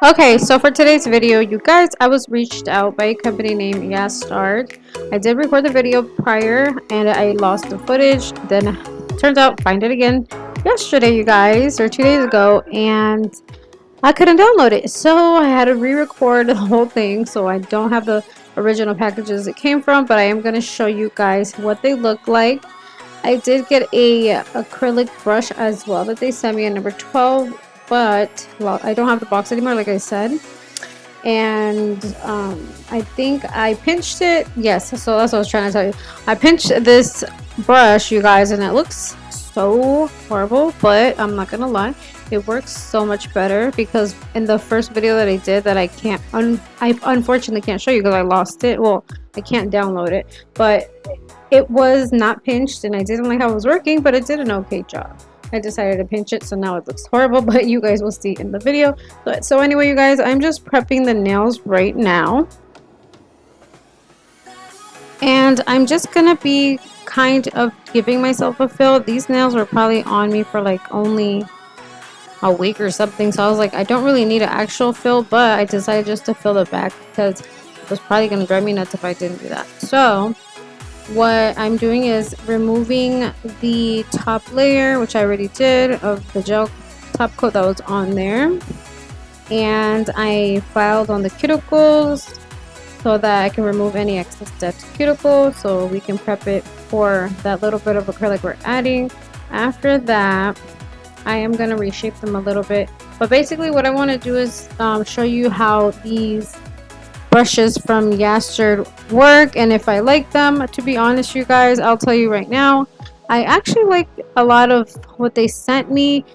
Okay, so for today's video, you guys, I was reached out by a company named Yasterd. I did record the video prior and I lost the footage. Then turns out, find it again yesterday, you guys, or 2 days ago, and I couldn't download it. So I had to re-record the whole thing. So I don't have the original packages it came from, but I am going to show you guys what they look like. I did get a acrylic brush as well that they sent me, a number 12. But well, I don't have the box anymore, like I said, and I think I pinched it. Yes, so that's what I was trying to tell you. I pinched this brush, you guys, and it looks so horrible, but I'm not gonna lie, it works so much better, because in the first video that I did that I unfortunately can't show you because I lost it. Well, I can't download it, but it was not pinched and I didn't like how it was working, but it did an okay job. I decided to pinch it, so now it looks horrible, but you guys will see in the video. So anyway, you guys, I'm just prepping the nails right now. And I'm just gonna be kind of giving myself a fill. These nails were probably on me for like only a week or something, so I was like, I don't really need an actual fill, but I decided just to fill the back because it was probably gonna drive me nuts if I didn't do that. So what I'm doing is removing the top layer, which I already did, of the gel top coat that was on there, and I filed on the cuticles so that I can remove any excess dead cuticles so we can prep it for that little bit of acrylic we're adding. After that, I am going to reshape them a little bit, but basically what I want to do is show you how these brushes from Yasterd work and if I like them. To be honest, you guys, I'll tell you right now, I actually like a lot of what they sent me.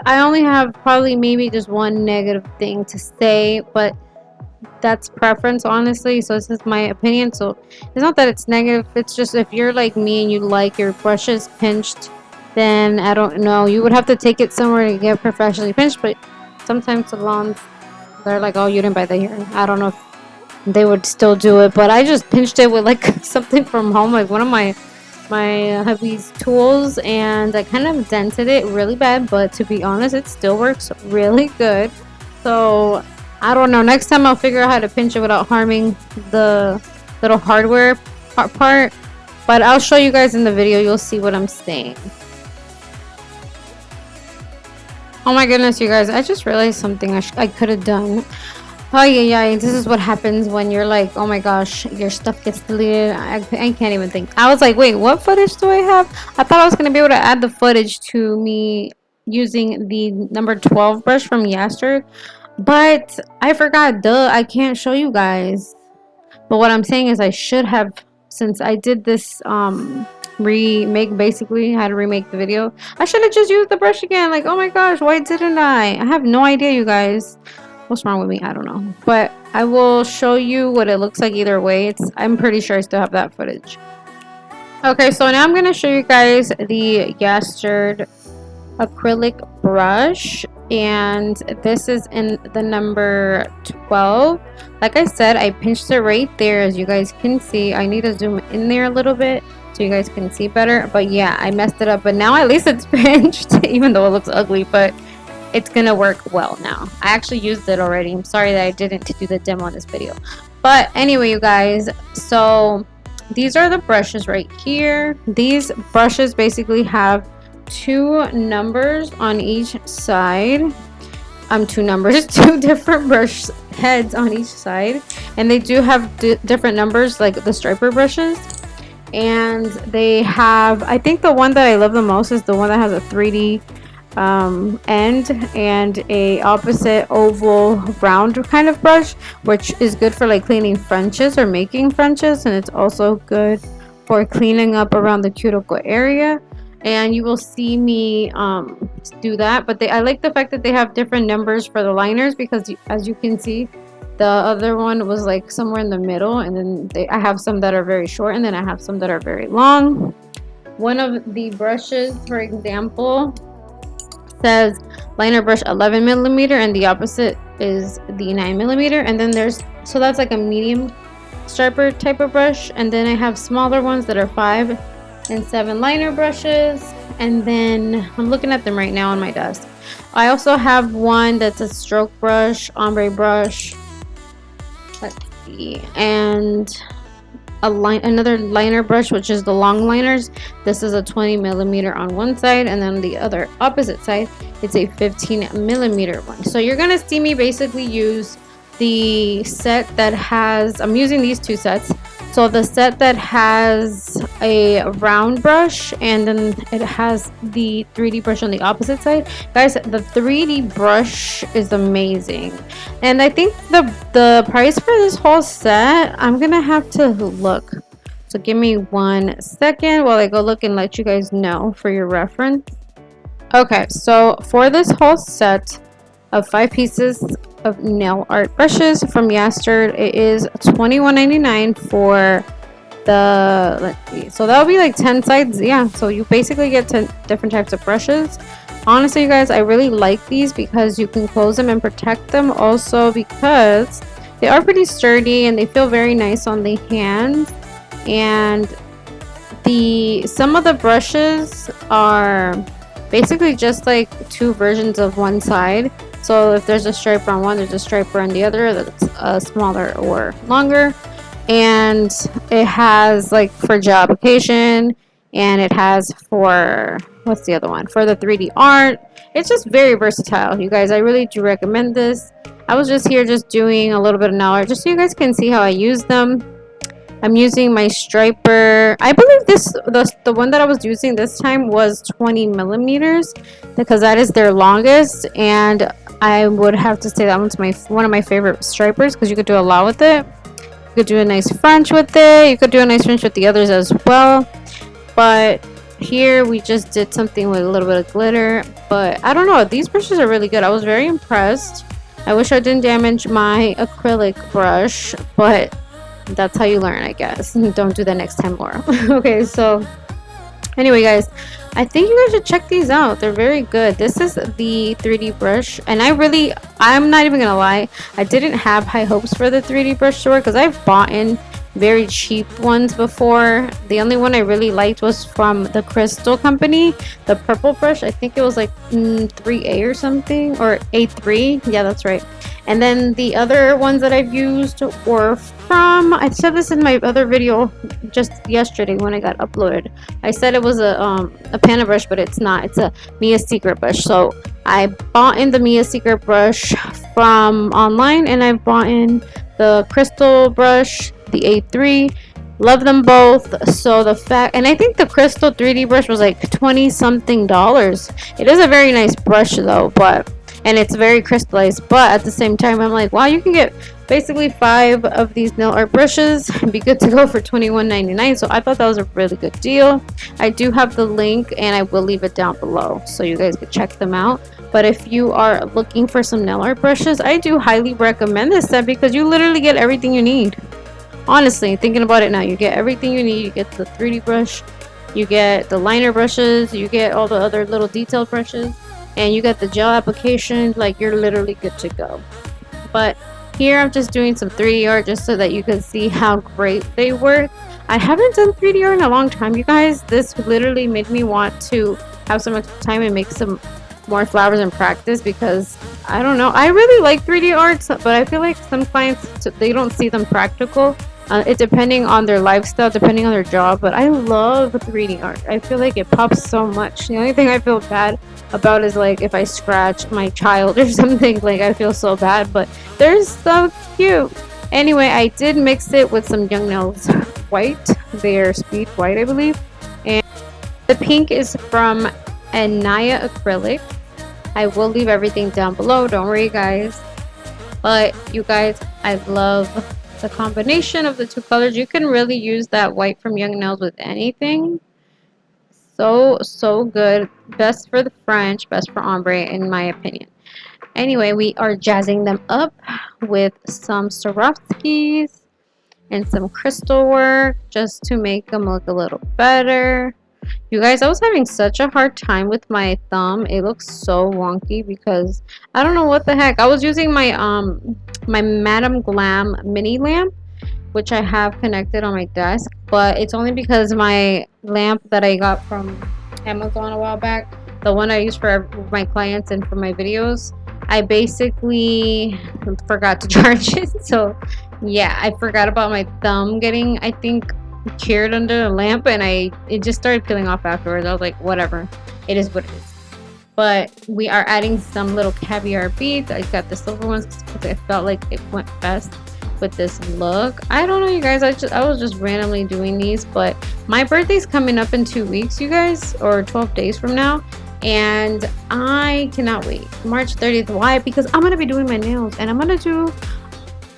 I only have probably maybe just one negative thing to say, but that's preference, honestly. So this is my opinion. So it's not that it's negative, it's just if you're like me and you like your brushes pinched, then I don't know, you would have to take it somewhere to get professionally pinched. But sometimes salons, they're like, oh, you didn't buy that here. I don't know if they would still do it, but I just pinched it with like something from home, like one of my hubby's tools, and I kind of dented it really bad, but to be honest, it still works really good. So I don't know, next time I'll figure out how to pinch it without harming the little hardware part, but I'll show you guys in the video. You'll see what I'm saying. Oh my goodness, you guys, I just realized something I could have done. Oh yeah, this is what happens when you're like, oh my gosh, your stuff gets deleted. I can't even think. I was like, wait, what footage do I have? I thought I was going to be able to add the footage to me using the number 12 brush from Yasterd, but I forgot. Duh, I can't show you guys. But what I'm saying is I should have, since I did this remake, basically had to remake the video, I should have just used the brush again. Like, oh my gosh, why didn't I have no idea, you guys. What's wrong with me? I don't know, but I will show you what it looks like either way. I'm pretty sure I still have that footage. Okay, so now I'm going to show you guys the Yasterd acrylic brush, and this is in the number 12. Like I said, I pinched it right there, as you guys can see. I need to zoom in there a little bit so you guys can see better, but yeah, I messed it up, but now at least it's pinched, even though it looks ugly, but it's gonna work well now. I actually used it already. I'm sorry that I didn't do the demo on this video, but anyway, you guys, so these are the brushes right here. These brushes basically have two numbers on each side. Two different brush heads on each side, and they do have different numbers, like the striper brushes. And they have, I think the one that I love the most is the one that has a 3D end and a opposite oval round kind of brush, which is good for like cleaning Frenches or making Frenches, and it's also good for cleaning up around the cuticle area. And you will see me do that, but I like the fact that they have different numbers for the liners, because as you can see, the other one was like somewhere in the middle, and then I have some that are very short, and then I have some that are very long. One of the brushes, for example, says liner brush 11 millimeter, and the opposite is the 9 millimeter. And then so that's like a medium striper type of brush, and then I have smaller ones that are 5 and 7 liner brushes. And then I'm looking at them right now on my desk. I also have one that's a stroke brush, ombre brush. Let's see. And another liner brush, which is the long liners. This is a 20 millimeter on one side, and then the other opposite side, it's a 15 millimeter one. So you're gonna see me basically use the set that has, I'm using these two sets. So the set that has a round brush, and then it has the 3D brush on the opposite side. Guys, the 3D brush is amazing. And I think the price for this whole set, I'm gonna have to look. So give me 1 second while I go look and let you guys know for your reference. Okay, so for this whole set of 5 pieces of nail art brushes from Yasterd, it is $21.99 for the, let's see, so that'll be like 10 sides. Yeah, so you basically get 10 different types of brushes. Honestly, you guys, I really like these because you can close them and protect them, also because they are pretty sturdy and they feel very nice on the hand. And some of the brushes are basically just like 2 versions of one side. So if there's a striper on one, there's a striper on the other that's smaller or longer. And it has like for gel application, and it has for, what's the other one? For the 3D art. It's just very versatile, you guys. I really do recommend this. I was just here just doing a little bit of nail art just so you guys can see how I use them. I'm using my striper. I believe the one that I was using this time was 20 millimeters because that is their longest, and I would have to say that one's one of my favorite stripers because you could do a lot with it. You could do a nice French with it. You could do a nice French with the others as well. But here we just did something with a little bit of glitter. But I don't know. These brushes are really good. I was very impressed. I wish I didn't damage my acrylic brush, but that's how you learn, I guess. Don't do that next time, Laura. Okay, so anyway, guys, I think you guys should check these out. They're very good. This is the 3D brush, and I'm not even gonna lie, I didn't have high hopes for the 3D brush store because I've bought in very cheap ones before. The only one I really liked was from the Crystal company, the purple brush. I think it was like 3A or something, or A3. Yeah, that's right. And then the other ones that I've used were from, I said this in my other video just yesterday when I got uploaded. I said it was a PANA brush, but it's not. It's a Mia Secret brush. So I bought in the Mia Secret brush from online, and I bought in the Crystal brush, the A3. Love them both. So the fact, and I think the Crystal 3D brush was like 20 something dollars. It is a very nice brush though, and it's very crystallized, but at the same time I'm like, wow, you can get basically 5 of these nail art brushes and be good to go for $21.99. So I thought that was a really good deal. I do have the link, and I will leave it down below so you guys can check them out. But if you are looking for some nail art brushes, I do highly recommend this set because you literally get everything you need. Honestly, thinking about it now, you get everything you need. You get the 3D brush, you get the liner brushes, you get all the other little detailed brushes, and you got the gel application. Like, you're literally good to go. But here I'm just doing some 3D art just so that you can see how great they work. I haven't done 3D art in a long time, you guys. This literally made me want to have some extra time and make some more flowers in practice because I don't know, I really like 3D arts, but I feel like some clients, they don't see them practical. It depending on their lifestyle, depending on their job, but I love 3D art. I feel like it pops so much. The only thing I feel bad about is like if I scratch my child or something, like I feel so bad, but they're so cute. Anyway, I did mix it with some Young Nails white. They're speed white, I believe, and the pink is from Anaya acrylic. I will leave everything down below, don't worry guys. But you guys, I love the combination of the 2 colors. You can really use that white from Young Nails with anything. So good. Best for the French, best for ombre in my opinion. Anyway, we are jazzing them up with some Swarovskis and some crystal work just to make them look a little better. You guys, I was having such a hard time with my thumb. It looks so wonky because I don't know what the heck. I was using my my Madame Glam mini lamp, which I have connected on my desk, but it's only because my lamp that I got from Amazon a while back. The one I use for my clients and for my videos. I basically forgot to charge it. So yeah, I forgot about my thumb getting, I think, cured under the lamp, and it just started peeling off afterwards. I was like, whatever, it is what it is. But we are adding some little caviar beads. I got the silver ones because I felt like it went best with this look. I don't know, you guys, I was just randomly doing these, but my birthday's coming up in 2 weeks, you guys, or 12 days from now, and I cannot wait. March 30th. Why? Because I'm gonna be doing my nails, and I'm gonna do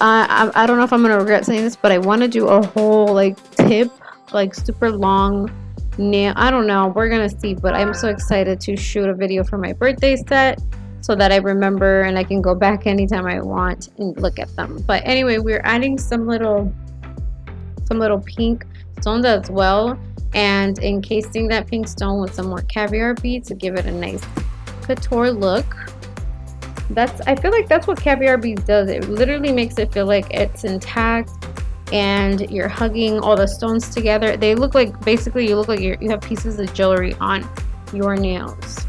I don't know if I'm gonna regret saying this, but I want to do a whole like tip, like super long nail. I don't know, we're gonna see, but I'm so excited to shoot a video for my birthday set so that I remember and I can go back anytime I want and look at them. But anyway, we're adding some little pink stones as well, and encasing that pink stone with some more caviar beads to give it a nice couture look. I feel like that's what caviar beads does. It literally makes it feel like it's intact and you're hugging all the stones together. They look like, basically you look like you have pieces of jewelry on your nails.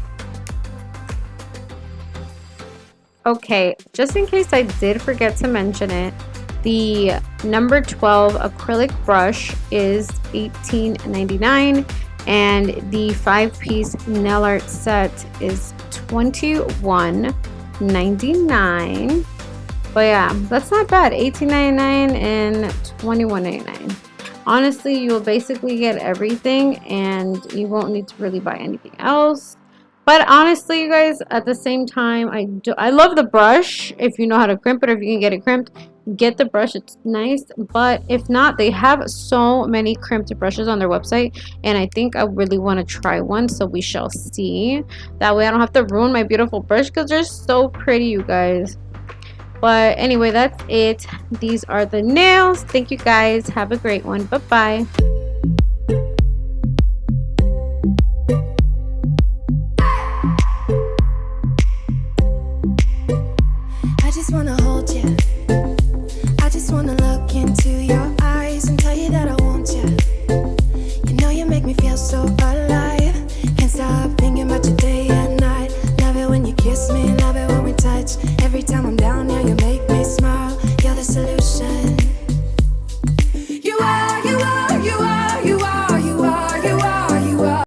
Okay, just in case I did forget to mention it, the number 12 acrylic brush is $18.99, and the 5-piece nail art set is $21.99. But yeah, that's not bad. $18.99 and $21.99. Honestly, you'll basically get everything and you won't need to really buy anything else. But honestly, you guys, at the same time, I love the brush. If you know how to crimp it, or if you can get it crimped, get the brush. It's nice. But if not, they have so many crimped brushes on their website, and I think I really want to try one, so we shall see. That way I don't have to ruin my beautiful brush, because they're so pretty, you guys. But anyway, that's it. These are the nails. Thank you guys. Have a great one. Bye-bye. I just wanna hold you. I just wanna look into your eyes and tell you that I want you. You know you make me feel so alive. Can't stop thinking about you day and night. Love it when you kiss me, love it when we touch. Every time I'm